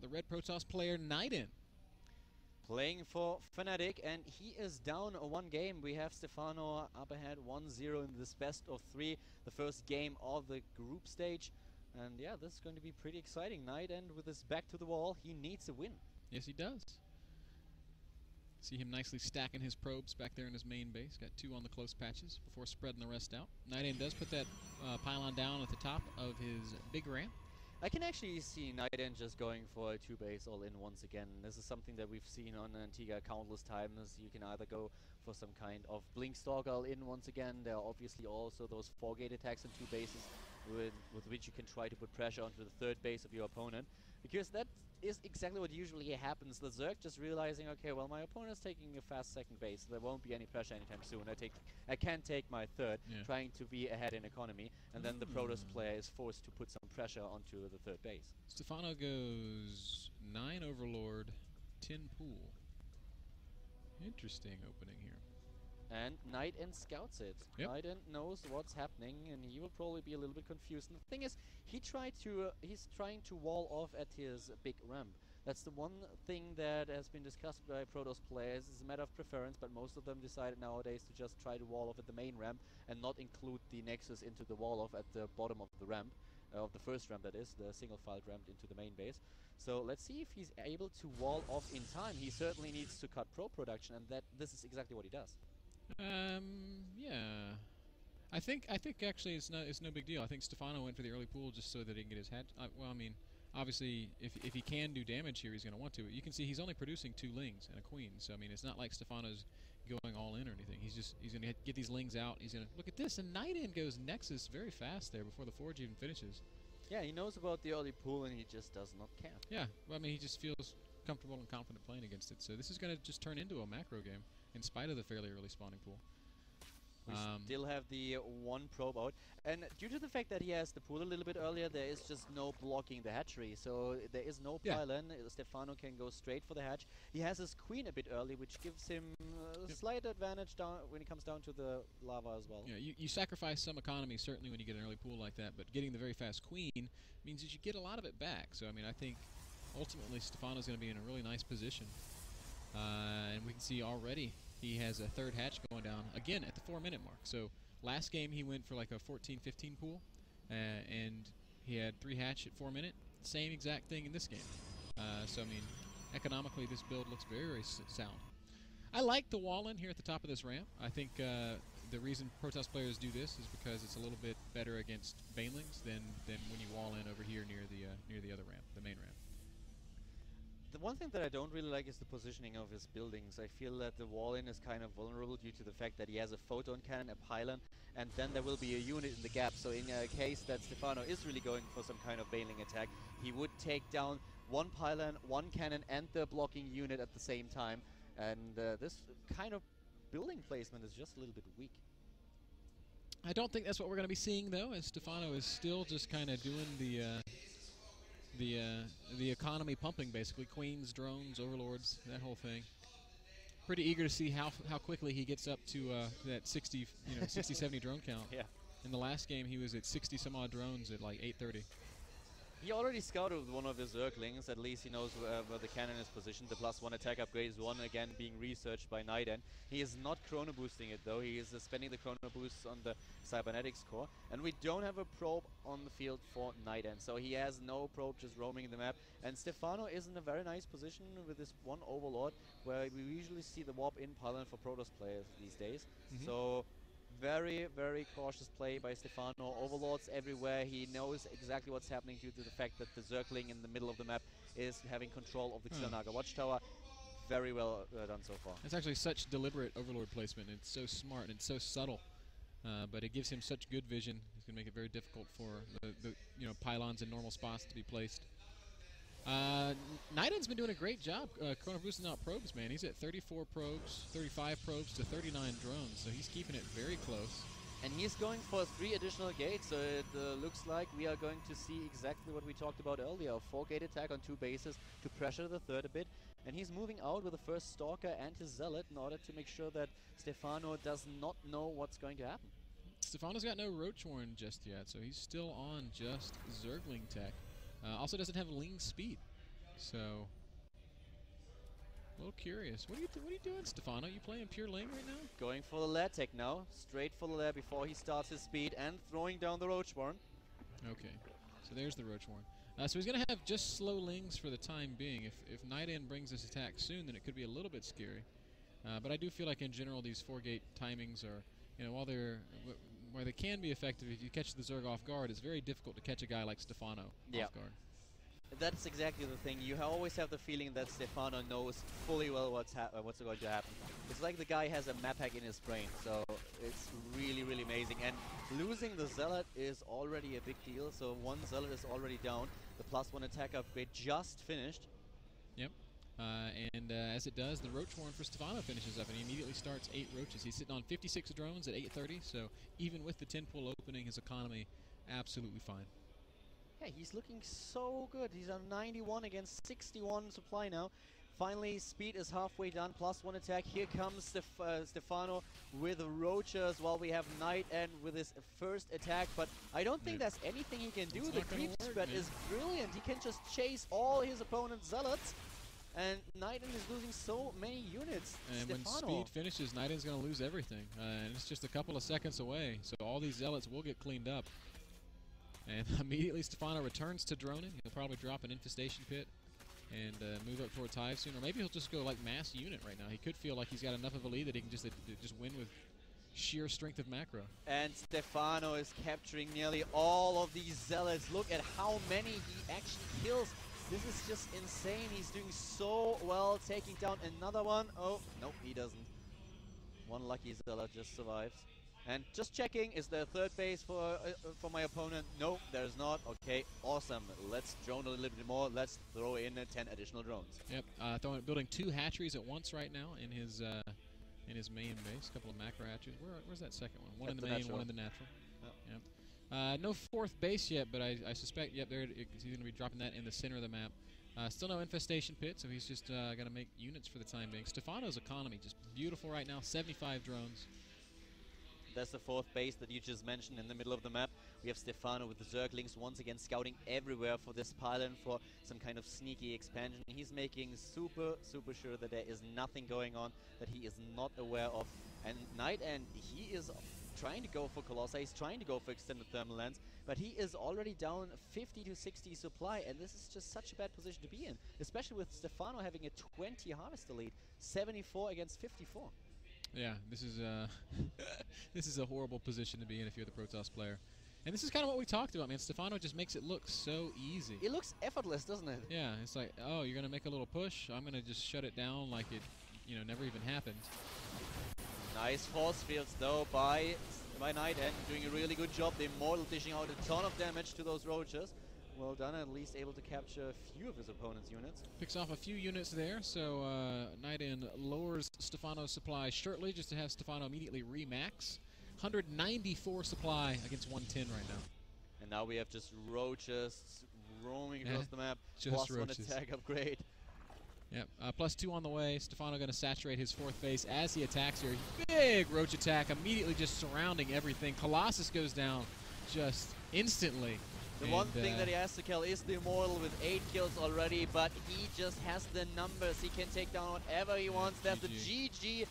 the Red Protoss player NightEnd. Playing for Fnatic, and he is down one game. We have Stephano up ahead 1-0 in this best of 3, the first game of the group stage. And yeah, this is going to be pretty exciting. NightEnd with his back to the wall, he needs a win. Yes, he does. See him nicely stacking his probes back there in his main base. Got 2 on the close patches before spreading the rest out. NightEnd does put that pylon down at the top of his big ramp. I can actually see NightEnd just going for a 2-base all-in once again. This is something that we've seen on Antigua countless times. You can either go for some kind of Blink Stalker all-in once again. There are obviously also those 4-gate attacks on 2 bases with which you can try to put pressure onto the 3rd base of your opponent. Because that is exactly what usually happens. The Zerg just realizing, okay, well, my opponent's taking a fast 2nd base, so there won't be any pressure anytime soon. I can't take my 3rd, trying to be ahead in economy, and then the Protoss player is forced to put some pressure onto the 3rd base. Stephano goes 9 Overlord, 10 Pool. Interesting opening here. And NightEnd scouts it. Yep. NightEnd knows what's happening, and he will probably be a little bit confused. And the thing is, he's trying to wall off at his big ramp. That's the one thing that has been discussed by Protoss players. It's a matter of preference, but most of them decided nowadays to just try to wall off at the main ramp and not include the Nexus into the wall off at the bottom of the ramp. Of the first ramp, that is, the single-filed ramp into the main base. So let's see if he's able to wall off in time. He certainly needs to cut pro production, and this is exactly what he does. Yeah. I think actually it's no big deal. I think Stephano went for the early pool just so that he can get his hatch. Well, I mean, obviously, if he can do damage here, he's going to want to. You can see he's only producing 2 lings and a queen. So I mean, it's not like Stephano's going all in or anything. He's going to get these lings out. He's going to look at this, and NightEnd goes Nexus very fast there before the Forge even finishes. Yeah, he knows about the early pool, and he just does not care. Yeah, well, I mean, he just feels comfortable and confident playing against it. So this is going to just turn into a macro game in spite of the fairly early spawning pool. We still have the 1 probe out, and due to the fact that he has the pool a little bit earlier, there is just no blocking the hatchery, so there is no pylon. Stephano can go straight for the hatch. He has his queen a bit early, which gives him a slight advantage down when it comes down to the lava as well. Yeah, you sacrifice some economy certainly when you get an early pool like that, but getting the very fast queen means that you get a lot of it back. So I mean, I think ultimately Stephano's going to be in a really nice position, and we can see already he has a 3rd hatch going down, again, at the 4-minute mark. So last game he went for like a 14-15 pool, and he had 3 hatch at 4 minute. Same exact thing in this game. So, I mean, economically this build looks very, very sound. I like the wall-in here at the top of this ramp. I think the reason Protoss players do this is because it's a little bit better against banelings than when you wall in over here near the other ramp, the main ramp. The one thing that I don't really like is the positioning of his buildings. I feel that the wall-in is kind of vulnerable due to the fact that he has a photon cannon, a pylon, and then there will be a unit in the gap. So in a case that Stephano is really going for some kind of baneling attack, he would take down 1 pylon, 1 cannon, and the blocking unit at the same time. And this kind of building placement is just a little bit weak. I don't think that's what we're going to be seeing, though, as Stephano is still just kind of doing the economy pumping, basically. Queens, drones, overlords, that whole thing. Pretty eager to see how quickly he gets up to that 60, 70 drone count. Yeah. In the last game, he was at 60 some odd drones at like 8:30. He already scouted with one of his Zerglings. At least he knows where the cannon is positioned. The +1 attack upgrade is again being researched by NightEnd. He is not chrono boosting it though. He is spending the chrono boosts on the cybernetics core. And we don't have a probe on the field for NightEnd. So he has no probe just roaming the map. And Stephano is in a very nice position with this 1 Overlord, where we usually see the warp in pylon for Protoss players these days. So very, very cautious play by Stephano. Overlords everywhere. He knows exactly what's happening due to the fact that the Zergling in the middle of the map is having control of the Xel'Naga watchtower. Very well done so far. It's actually such deliberate Overlord placement. It's so smart and it's so subtle. But it gives him such good vision. It's going to make it very difficult for the pylons in normal spots to be placed. NightEnd's been doing a great job chrono boosting out probes, man. He's at 34 probes, 35 probes to 39 drones, so he's keeping it very close. And he's going for 3 additional gates, so it looks like we are going to see exactly what we talked about earlier, a 4-gate attack on 2 bases to pressure the 3rd a bit. And he's moving out with the first Stalker and his Zealot in order to make sure that Stephano does not know what's going to happen. Stephano's got no Roachhorn just yet, so he's still on just Zergling tech. Also doesn't have Ling speed. So, a little curious. What are you doing, Stephano? You playing pure Ling right now? Going for the lair tech now. Straight for the lair before he starts his speed and throwing down the Roach Warren. Okay. So there's the Roach Warren. So he's going to have just slow Lings for the time being. If NightEnd brings this attack soon, then it could be a little bit scary. But I do feel like in general these 4-gate timings are, while where they can be effective, if you catch the Zerg off guard, it's very difficult to catch a guy like Stephano off guard. That's exactly the thing. You always have the feeling that Stephano knows fully well what's going to happen. It's like the guy has a map hack in his brain, so it's really, really amazing. And losing the Zealot is already a big deal, so one Zealot is already down. The +1 attack upgrade just finished. Yep. And as it does, the Roach Warren for Stephano finishes up, and he immediately starts 8 Roaches. He's sitting on 56 drones at 830, so even with the 10-pull opening, his economy absolutely fine. Yeah, he's looking so good. He's on 91 against 61 supply now. Finally, speed is halfway done, +1 attack. Here comes Stephano with Roaches while we have NightEnd with his first attack. But I don't think there's anything he can do. The creep spread is brilliant. He can just chase all his opponent's Zealots. And NightEnd is losing so many units. And when speed finishes, NightEnd's going to lose everything. And it's just a couple of seconds away. So all these Zealots will get cleaned up. And immediately Stephano returns to droning. He'll probably drop an infestation pit and move up towards Hive soon. Or maybe he'll just go like mass unit right now. He could feel like he's got enough of a lead that he can just win with sheer strength of macro. And Stephano is capturing nearly all of these Zealots. Look at how many he actually kills. This is just insane. He's doing so well, taking down another one. Oh, nope, he doesn't. One lucky Zealot just survives. And just checking, is there a third base for my opponent? No, there's not. Okay, awesome. Let's drone a little bit more. Let's throw in 10 additional drones. Yep, building 2 hatcheries at once right now in his main base. A couple of macro hatcheries. Where's that second one? One in the main, natural. One in the natural. Yep. No 4th base yet, but I suspect, yep, he's going to be dropping that in the center of the map. Still no infestation pit, so he's just going to make units for the time being. Stephano's economy just beautiful right now. 75 drones. That's the 4th base that you just mentioned in the middle of the map. We have Stephano with the Zerglings once again scouting everywhere for this pylon for some kind of sneaky expansion. He's making super sure that there is nothing going on that he is not aware of. And NightEnd, he is trying to go for Colossi, he's trying to go for extended thermal lens, but he is already down 50 to 60 supply, and this is just such a bad position to be in, especially with Stephano having a 20 harvester lead, 74 against 54. Yeah, this is this is a horrible position to be in if you're the Protoss player. And this is kind of what we talked about, man. Stephano just makes it look so easy. It looks effortless, doesn't it? Yeah, it's like, oh, you're going to make a little push. I'm going to just shut it down like it, never even happened. Nice force fields, though, by NightEnd, doing a really good job. The Immortal dishing out a ton of damage to those Roaches. Well done, at least able to capture a few of his opponent's units. Picks off a few units there, so NightEnd lowers Stephano's supply shortly just to have Stephano immediately remax. 194 supply against 110 right now. And now we have just Roaches roaming across the map. Just +1 attack upgrade. Yep, +2 on the way. Stephano going to saturate his 4th base as he attacks here. Big Roach attack, immediately just surrounding everything. Colossus goes down just instantly. The one thing that he has to kill is the Immortal with 8 kills already, but he just has the numbers. He can take down whatever he wants. That's the GG